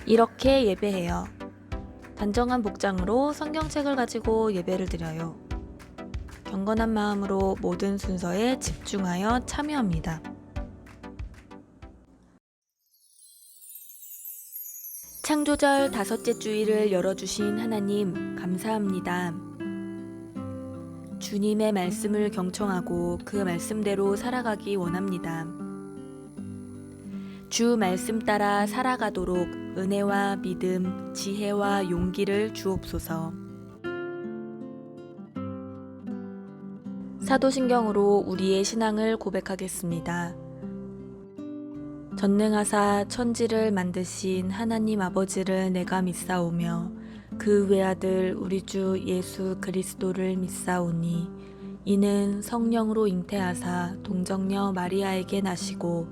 이렇게 예배해요. 단정한 복장으로 성경책을 가지고 예배를 드려요. 경건한 마음으로 모든 순서에 집중하여 참여합니다. 창조절 5째 주일을 열어주신 하나님 감사합니다. 주님의 말씀을 경청하고 그 말씀대로 살아가기 원합니다. 주 말씀 따라 살아가도록 은혜와 믿음, 지혜와 용기를 주옵소서. 사도신경으로 우리의 신앙을 고백하겠습니다. 전능하사 천지를 만드신 하나님 아버지를 내가 믿사오며 그 외아들 우리 주 예수 그리스도를 믿사오니 이는 성령으로 잉태하사 동정녀 마리아에게 나시고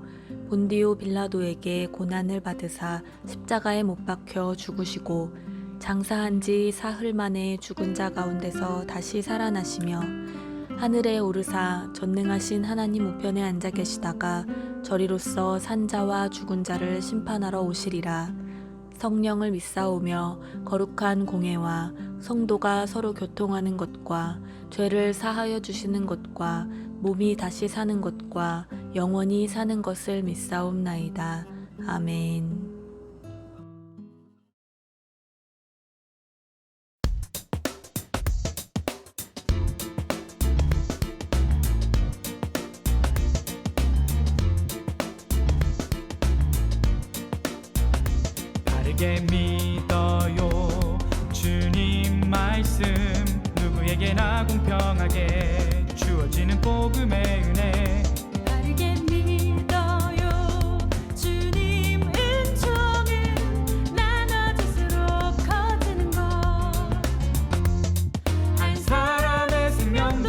본디오 빌라도에게 고난을 받으사 십자가에 못 박혀 죽으시고 장사한 지 사흘 만에 죽은 자 가운데서 다시 살아나시며 하늘에 오르사 전능하신 하나님 우편에 앉아 계시다가 저리로서 산 자와 죽은 자를 심판하러 오시리라. 성령을 믿사오며 거룩한 공회와 성도가 서로 교통하는 것과 죄를 사하여 주시는 것과 몸이 다시 사는 것과 영원히 사는 것을 믿사옵나이다. 아멘. 바르게 믿어요. 주님 말씀 누구에게나 공평하게 주어지는 복음의 은혜. 바르게 믿어요. 주님 은총은 나눠질수록 커지는 것. 한 사람의 생명도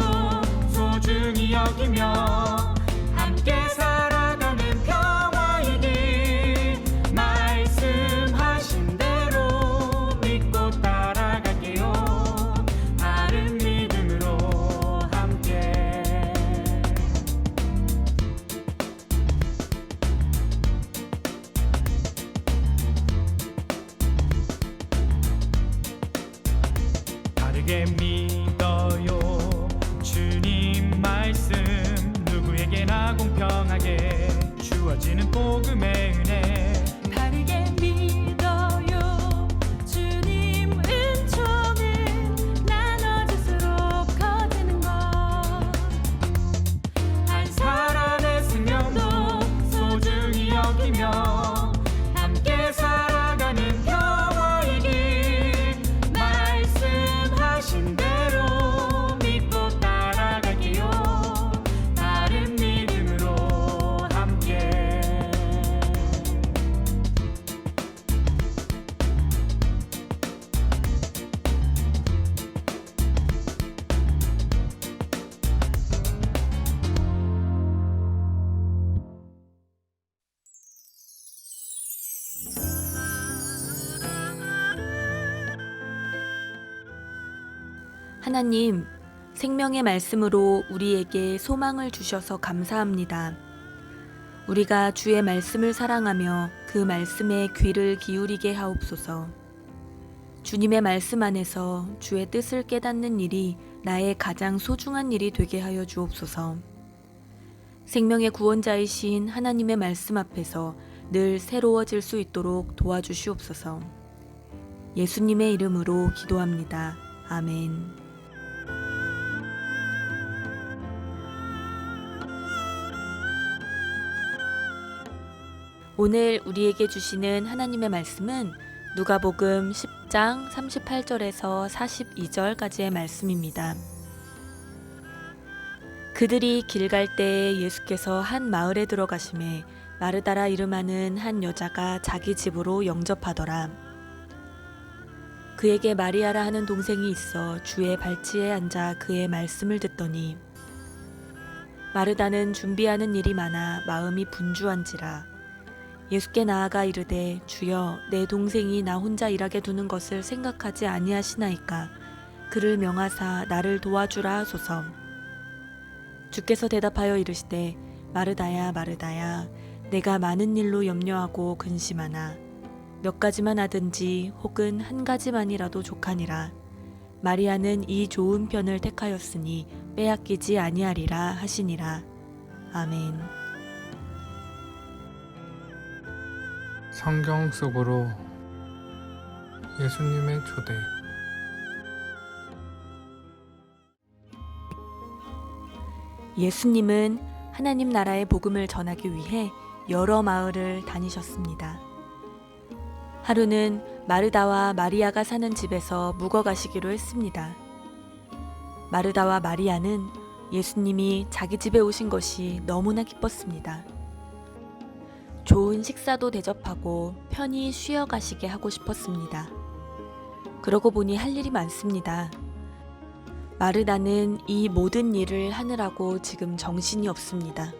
소중히 여기며 함께 살아가는 평화의 길. 말씀하신 대로 믿고 따라갈게요. 바른 믿음으로 함께. 바르게 믿어요. 주님 말씀 누구에게나 공평하게 주어지는 복음의 은혜. 바르게 믿어요. 주님 은총은 나눠질수록 커지는 것. 한 사람의 생명도 소중히 여기며 함께 살아가는 평화의 길. 말씀하신 대로 믿고 따라갈게요. 바른 믿음으로 함께. 하나님, 생명의 말씀으로 우리에게 소망을 주셔서 감사합니다. 우리가 주의 말씀을 사랑하며 그 말씀에 귀를 기울이게 하옵소서. 주님의 말씀 안에서 주의 뜻을 깨닫는 일이 나의 가장 소중한 일이 되게 하여 주옵소서. 생명의 구원자이신 하나님의 말씀 앞에서 늘 새로워질 수 있도록 도와주시옵소서. 예수님의 이름으로 기도합니다. 아멘. 오늘 우리에게 주시는 하나님의 말씀은 누가복음 10장 38절에서 42절까지의 말씀입니다. 그들이 길 갈 때에 예수께서 한 마을에 들어가심에 마르다라 이름하는 한 여자가 자기 집으로 영접하더라. 그에게 마리아라 하는 동생이 있어 주의 발치에 앉아 그의 말씀을 듣더니 마르다는 준비하는 일이 많아 마음이 분주한지라. 예수께 나아가 이르되 주여 내 동생이 나 혼자 일하게 두는 것을 생각하지 아니하시나이까. 그를 명하사 나를 도와주라 하소서. 주께서 대답하여 이르시되 마르다야 마르다야 내가 많은 일로 염려하고 근심하나 몇 가지만 하든지 혹은 한 가지만이라도 족하니라. 마리아는 이 좋은 편을 택하였으니 빼앗기지 아니하리라 하시니라. 아멘. 성경 속으로 예수님의 초대. 예수님은 하나님 나라의 복음을 전하기 위해 여러 마을을 다니셨습니다. 하루는 마르다와 마리아가 사는 집에서 묵어 가시기로 했습니다. 마르다와 마리아는 예수님이 자기 집에 오신 것이 너무나 기뻤습니다. 좋은 식사도 대접하고 편히 쉬어 가시게 하고 싶었습니다. 그러고 보니 할 일이 많습니다. 마르다는 이 모든 일을 하느라고 지금 정신이 없습니다.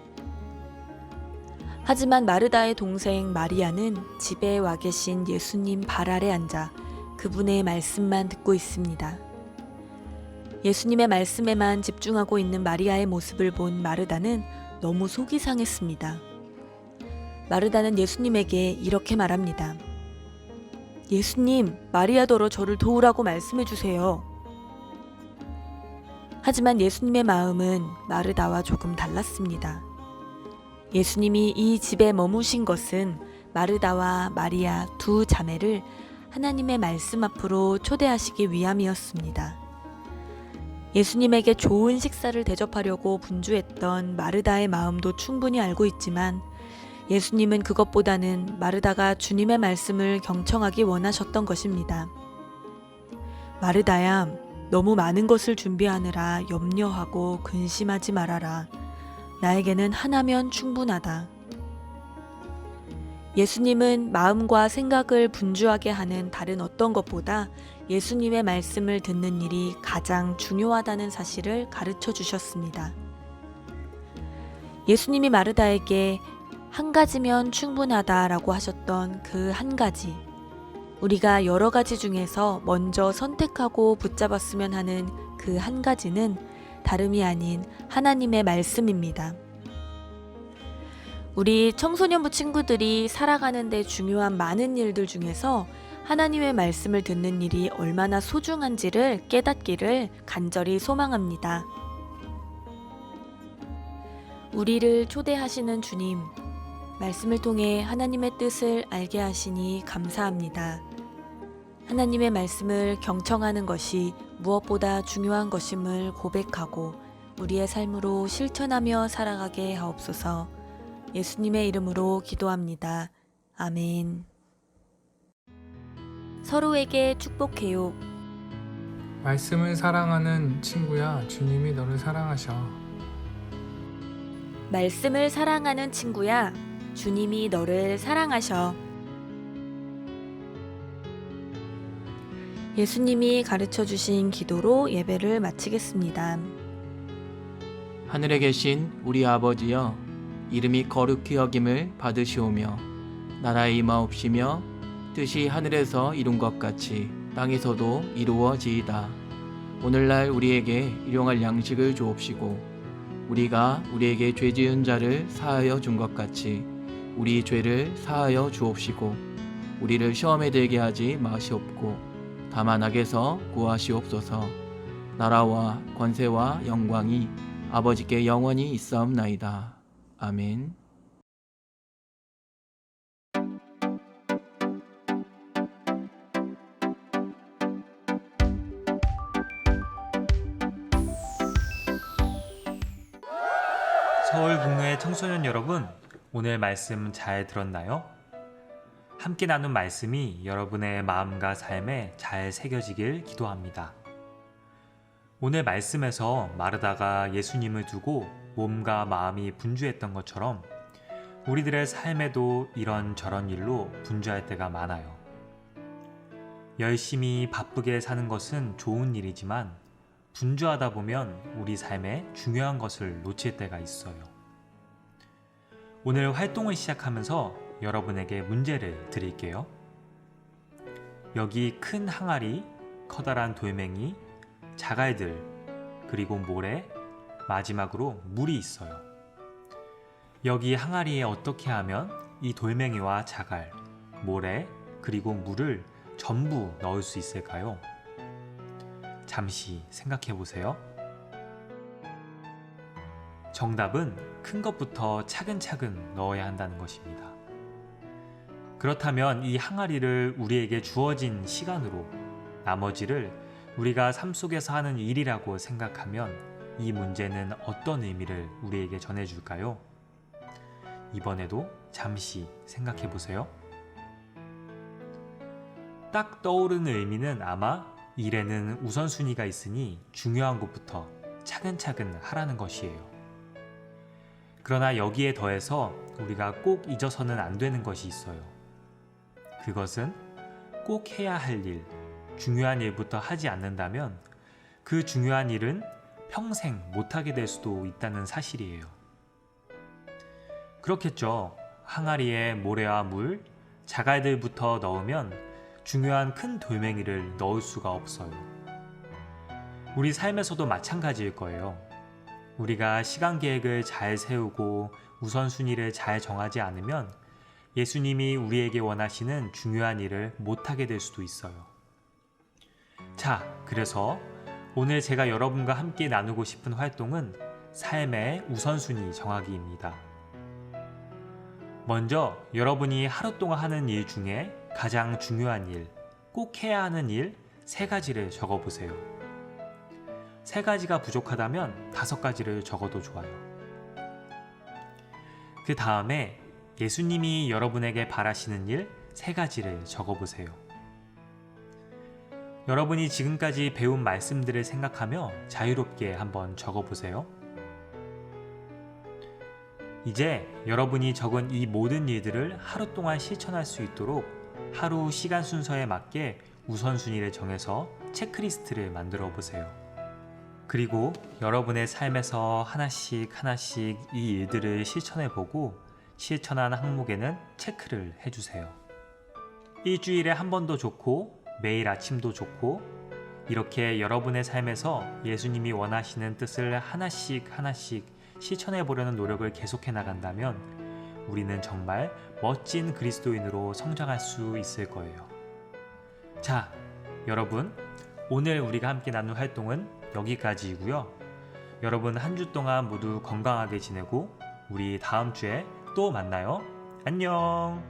하지만 마르다의 동생 마리아는 집에 와 계신 예수님 발 아래 앉아 그분의 말씀만 듣고 있습니다. 예수님의 말씀에만 집중하고 있는 마리아의 모습을 본 마르다는 너무 속이 상했습니다. 마르다는 예수님에게 이렇게 말합니다. 예수님, 마리아더러 저를 도우라고 말씀해 주세요. 하지만 예수님의 마음은 마르다와 조금 달랐습니다. 예수님이 이 집에 머무신 것은 마르다와 마리아 두 자매를 하나님의 말씀 앞으로 초대하시기 위함이었습니다. 예수님에게 좋은 식사를 대접하려고 분주했던 마르다의 마음도 충분히 알고 있지만 예수님은 그것보다는 마르다가 주님의 말씀을 경청하기 원하셨던 것입니다. 마르다야, 너무 많은 것을 준비하느라 염려하고 근심하지 말아라. 나에게는 하나면 충분하다. 예수님은 마음과 생각을 분주하게 하는 다른 어떤 것보다 예수님의 말씀을 듣는 일이 가장 중요하다는 사실을 가르쳐 주셨습니다. 예수님이 마르다에게 한 가지면 충분하다라고 하셨던 그 한 가지, 우리가 여러 가지 중에서 먼저 선택하고 붙잡았으면 하는 그 한 가지는 다름이 아닌 하나님의 말씀입니다. 우리 청소년부 친구들이 살아가는 데 중요한 많은 일들 중에서 하나님의 말씀을 듣는 일이 얼마나 소중한지를 깨닫기를 간절히 소망합니다. 우리를 초대하시는 주님, 말씀을 통해 하나님의 뜻을 알게 하시니 감사합니다. 하나님의 말씀을 경청하는 것이 무엇보다 중요한 것임을 고백하고 우리의 삶으로 실천하며 살아가게 하옵소서. 예수님의 이름으로 기도합니다. 아멘. 서로에게 축복해요. 말씀을 사랑하는 친구야, 주님이 너를 사랑하셔. 말씀을 사랑하는 친구야, 주님이 너를 사랑하셔. 예수님이 가르쳐 주신 기도로 예배를 마치겠습니다. 하늘에 계신 우리 아버지여, 이름이 거룩히 여김을 받으시오며 나라의 임하옵시며 뜻이 하늘에서 이룬 것 같이 땅에서도 이루어지이다. 오늘날 우리에게 일용할 양식을 주옵시고 우리가 우리에게 죄 지은 자를 사하여 준 것 같이 우리 죄를 사하여 주옵시고 우리를 시험에 들게 하지 마시옵고 다만 악에서 구하시옵소서. 나라와 권세와 영광이 아버지께 영원히 있사옵나이다. 아멘. 서울 북로의 청소년 여러분, 오늘 말씀 잘 들었나요? 함께 나눈 말씀이 여러분의 마음과 삶에 잘 새겨지길 기도합니다. 오늘 말씀에서 마르다가 예수님을 두고 몸과 마음이 분주했던 것처럼 우리들의 삶에도 이런저런 일로 분주할 때가 많아요. 열심히 바쁘게 사는 것은 좋은 일이지만 분주하다 보면 우리 삶에 중요한 것을 놓칠 때가 있어요. 오늘 활동을 시작하면서 여러분에게 문제를 드릴게요. 여기 큰 항아리, 커다란 돌멩이, 자갈들, 그리고 모래, 마지막으로 물이 있어요. 여기 항아리에 어떻게 하면 이 돌멩이와 자갈, 모래, 그리고 물을 전부 넣을 수 있을까요? 잠시 생각해 보세요. 정답은 큰 것부터 차근차근 넣어야 한다는 것입니다. 그렇다면 이 항아리를 우리에게 주어진 시간으로 나머지를 우리가 삶 속에서 하는 일이라고 생각하면 이 문제는 어떤 의미를 우리에게 전해줄까요? 이번에도 잠시 생각해 보세요. 딱 떠오르는 의미는 아마 일에는 우선순위가 있으니 중요한 것부터 차근차근 하라는 것이에요. 그러나 여기에 더해서 우리가 꼭 잊어서는 안 되는 것이 있어요. 그것은 꼭 해야 할 일, 중요한 일부터 하지 않는다면 그 중요한 일은 평생 못하게 될 수도 있다는 사실이에요. 그렇겠죠. 항아리에 모래와 물, 자갈들부터 넣으면 중요한 큰 돌멩이를 넣을 수가 없어요. 우리 삶에서도 마찬가지일 거예요. 우리가 시간 계획을 잘 세우고 우선순위를 잘 정하지 않으면 예수님이 우리에게 원하시는 중요한 일을 못하게 될 수도 있어요. 자, 그래서 오늘 제가 여러분과 함께 나누고 싶은 활동은 삶의 우선순위 정하기입니다. 먼저 여러분이 하루 동안 하는 일 중에 가장 중요한 일, 꼭 해야 하는 일 3가지를 적어보세요. 3가지가 부족하다면 5가지를 적어도 좋아요. 그 다음에 예수님이 여러분에게 바라시는 일 3가지를 적어보세요. 여러분이 지금까지 배운 말씀들을 생각하며 자유롭게 한번 적어보세요. 이제 여러분이 적은 이 모든 일들을 하루 동안 실천할 수 있도록 하루 시간 순서에 맞게 우선순위를 정해서 체크리스트를 만들어 보세요. 그리고 여러분의 삶에서 하나씩 이 일들을 실천해 보고 실천한 항목에는 체크를 해주세요. 일주일에 한 번도 좋고 매일 아침도 좋고 이렇게 여러분의 삶에서 예수님이 원하시는 뜻을 하나씩 실천해 보려는 노력을 계속해 나간다면 우리는 정말 멋진 그리스도인으로 성장할 수 있을 거예요. 자, 여러분, 오늘 우리가 함께 나눈 활동은 여기까지이고요. 여러분 한 주 동안 모두 건강하게 지내고 우리 다음 주에 또 만나요. 안녕.